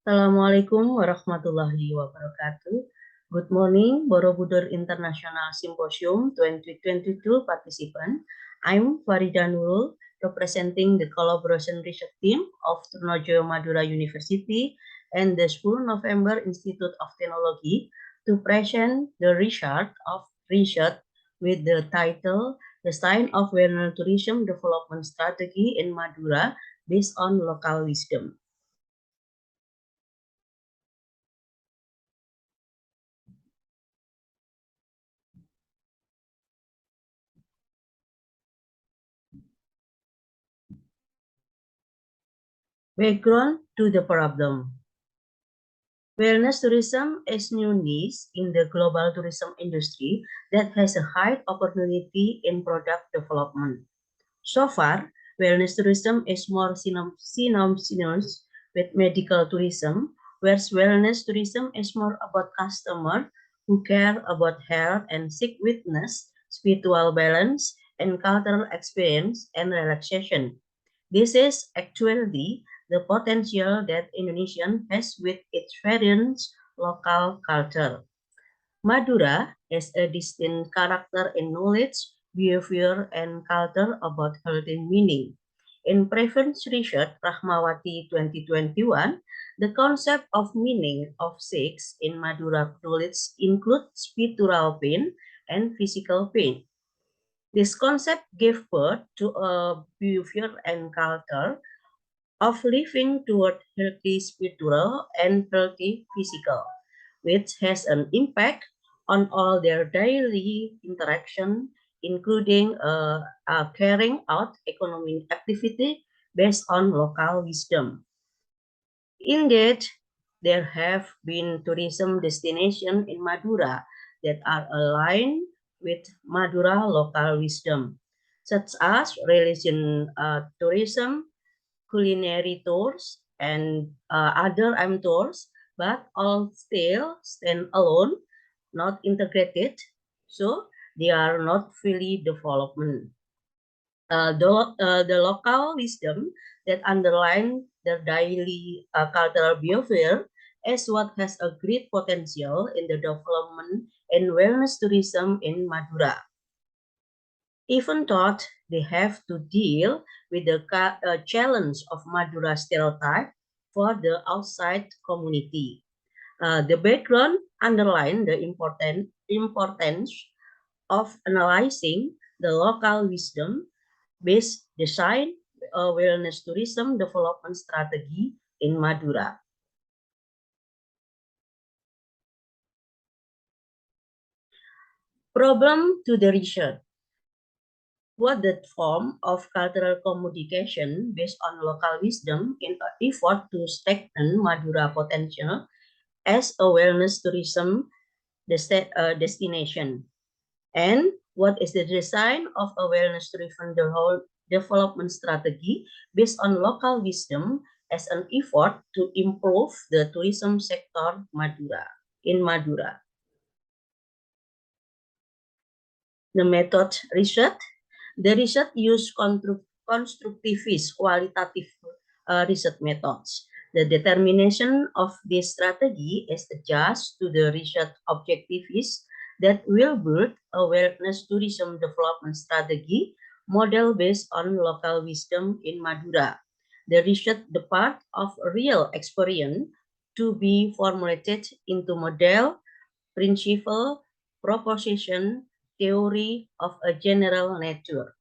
Assalamualaikum warahmatullahi wabarakatuh. Good morning, Borobudur International Symposium 2022 participant. I'm Farida Nurul, representing the Collaboration Research Team of Trunojoyo Madura University and the 10 November Institute of Technology to present the research with the title The Sign of Wellness Tourism Development Strategy in Madura based on local wisdom. Background to the problem. Wellness tourism is new niche in the global tourism industry that has a high opportunity in product development. So far, wellness tourism is more synonymous with medical tourism, whereas wellness tourism is more about customers who care about health and seek witness, spiritual balance, and cultural experience and relaxation. This is actually the potential that Indonesia has with its variant local culture. Madura has a distinct character in knowledge, behavior, and culture about health and meaning. In Preference Research Rahmawati 2021, the concept of meaning of sex in Madura knowledge includes spiritual pain and physical pain. This concept gave birth to a behavior and culture of living toward healthy spiritual and healthy physical, which has an impact on all their daily interaction, including carrying out economic activity based on local wisdom. Indeed, there have been tourism destinations in Madura that are aligned with Madura local wisdom, such as religion tourism, culinary tours, and other tours, but all still stand alone, not integrated, so they are not fully development. The local wisdom that underline their daily cultural behavior is what has a great potential in the development and wellness tourism in Madura. Even though they have to deal with the challenge of Madura stereotype for the outside community. The background underlines the importance of analyzing the local wisdom-based design wellness tourism development strategy in Madura. Problem to the research. What that form of cultural communication based on local wisdom in an effort to strengthen Madura potential as a wellness tourism destination? And what is the design of a wellness tourism development strategy based on local wisdom as an effort to improve the tourism sector in Madura? The method research. The research used constructivist qualitative research methods. The determination of this strategy is adjusted to the research objectives that will build a wellness tourism development strategy model based on local wisdom in Madura. The research the part of real experience to be formulated into model, principle, proposition, theory of a general nature.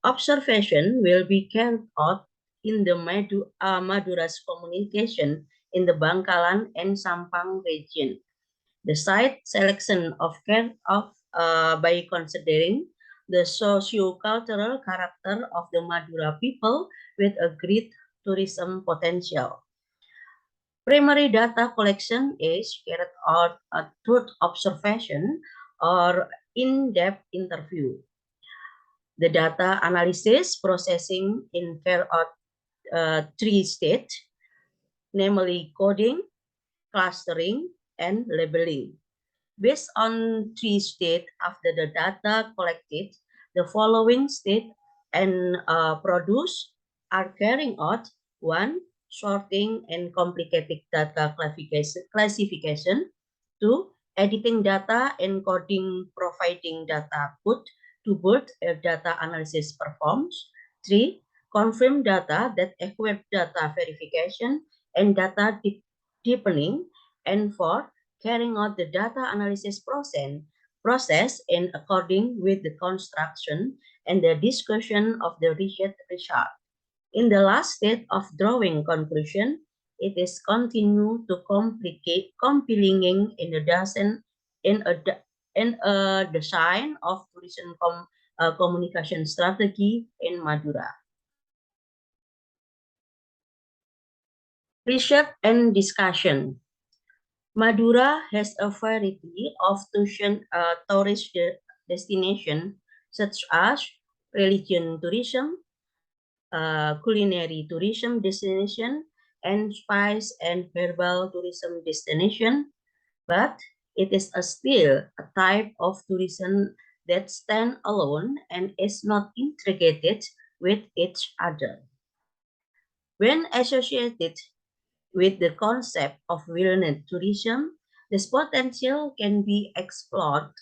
Observation will be carried out in the Madura's communication in the Bangkalan and Sampang region. The site selection of carried out by considering the socio-cultural character of the Madura people with a great tourism potential. Primary data collection is carried out through observation or in-depth interview. The data analysis processing in carried out three stages, namely coding, clustering, and labeling. Based on three states after the data collected, the following state and produced are carrying out: one, sorting and complicated data classification. 2. Editing data, encoding, providing data output to both data analysis performs. 3. Confirm data that equip data verification and data deepening. And 4. Carrying out the data analysis process in according with the construction and the discussion of the research result. In the last stage of drawing conclusion, it is continue to complicate compiling in a dozen in a design of tourism communication strategy in Madura. Research and discussion. Madura has a variety of tourist destinations such as religion tourism, culinary tourism destination, and spice and herbal tourism destination, but it is still a type of tourism that stands alone and is not integrated with each other. When associated with the concept of wilderness tourism, this potential can be explored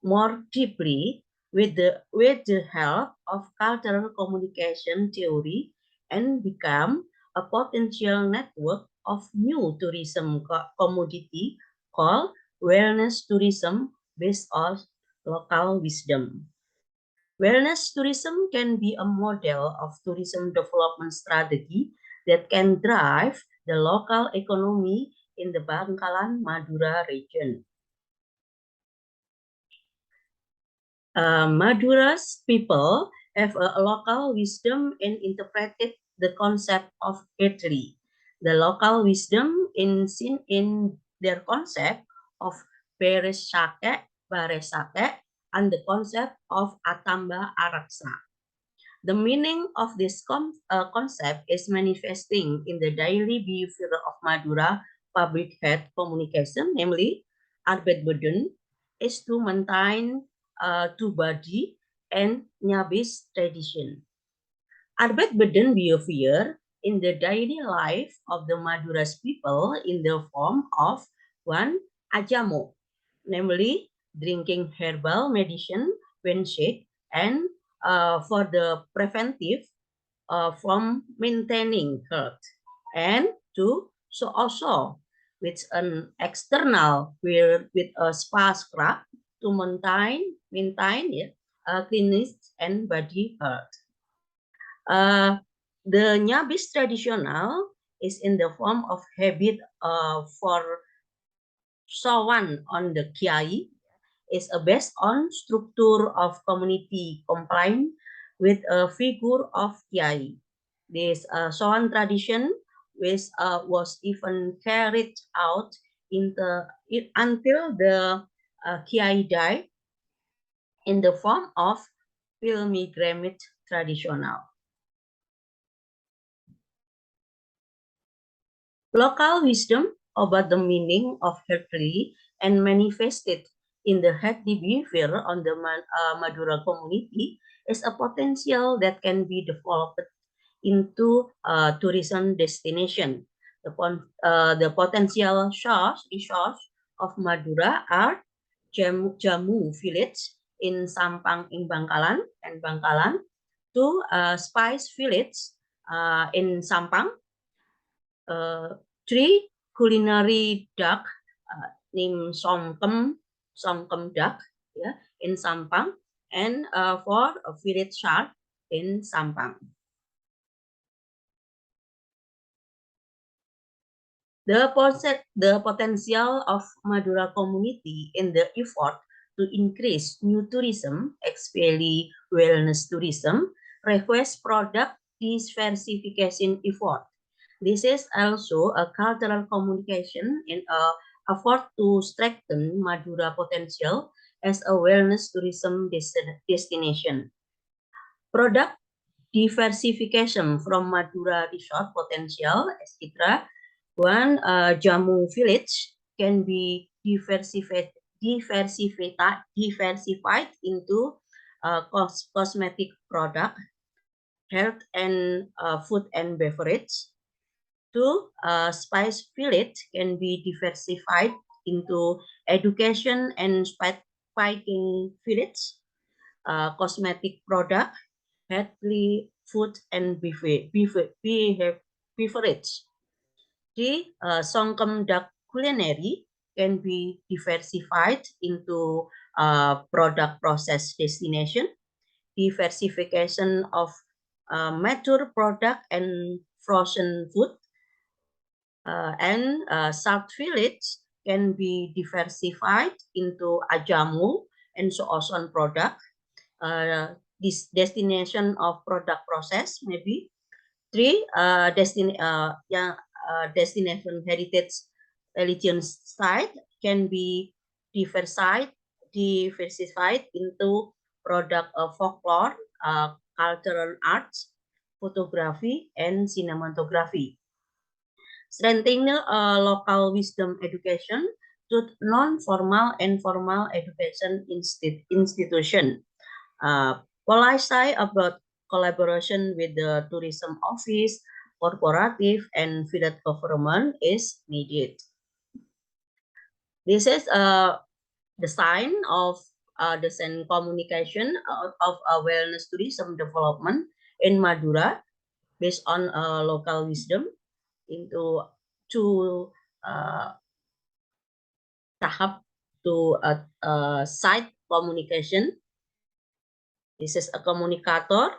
more deeply with the help of cultural communication theory and become a potential network of new tourism commodity called wellness tourism based on local wisdom. Wellness tourism can be a model of tourism development strategy that can drive the local economy in the Bangkalan Madura region. Madura's people have a local wisdom and interpreted the concept of Etli. The local wisdom seen in their concept of Beresake, Baresake, and the concept of Atamba Araksa. The meaning of this concept is manifesting in the daily behavior of Madura public health communication, namely, arbet beden is to maintain to body and Nyabis tradition. Arbet beden behavior in the daily life of the Madura's people in the form of one ajamo, namely drinking herbal medicine when sick and for the preventive from maintaining health, and two, so also with an external with a spa scrub to maintain cleanliness and body health. The Nyabis traditional is in the form of habit for someone on the kiai is based on structure of community combined with a figure of kiai. This Soan tradition was even carried out until the kiai died in the form of pilgrimage traditional. Local wisdom about the meaning of healthy and manifested in the healthy behavior on the Madura community is a potential that can be developed into a tourism destination. The potential resource of Madura are Jamu village in Sampang in Bangkalan and Bangkalan, two spice village in Sampang, three culinary duck named Songkem duck in Sampang, and four village shark in Sampang. The potential of Madura community in the effort to increase new tourism, especially wellness tourism, requires product diversification effort. This is also a cultural communication in an effort to strengthen Madura potential as a wellness tourism destination. Product diversification from Madura resort potential, etc. One Jamu village can be diversified into cosmetic product, health and food and beverage. Two, spice village can be diversified into education and spiking village, cosmetic product, healthy food, and beverage. Three, Songkem duck culinary can be diversified into product process destination, diversification of mature product and frozen food, and South Village can be diversified into ajamu and so on product. This destination of product process maybe. Three, destination heritage religion site can be diversified into product folklore, cultural arts, photography, and cinematography. Strengthening local wisdom education to non-formal and formal education institution. Policy about collaboration with the tourism office, corporative, and village government is needed. This is the sign of the communication of wellness tourism development in Madura based on local wisdom into two tahap to site communication. This is a communicator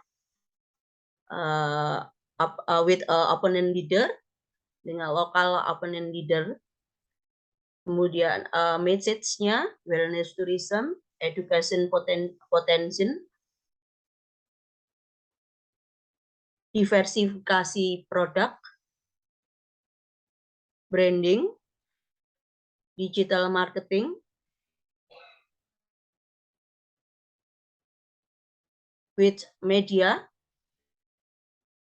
with opponent leader dengan lokal opponent leader. Kemudian message-nya wellness tourism, education potential, diversifikasi produk, branding, digital marketing, with media,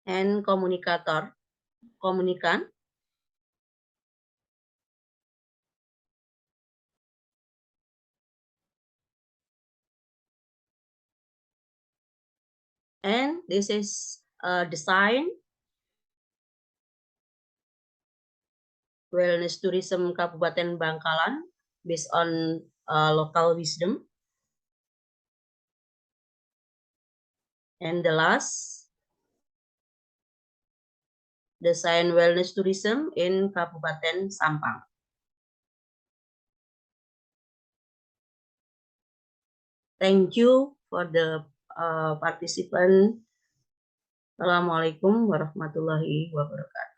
and komunikan. And this is design wellness tourism Kabupaten Bangkalan based on local wisdom. And the last, design wellness tourism in Kabupaten Sampang. Thank you for the participant. Assalamualaikum warahmatullahi wabarakatuh.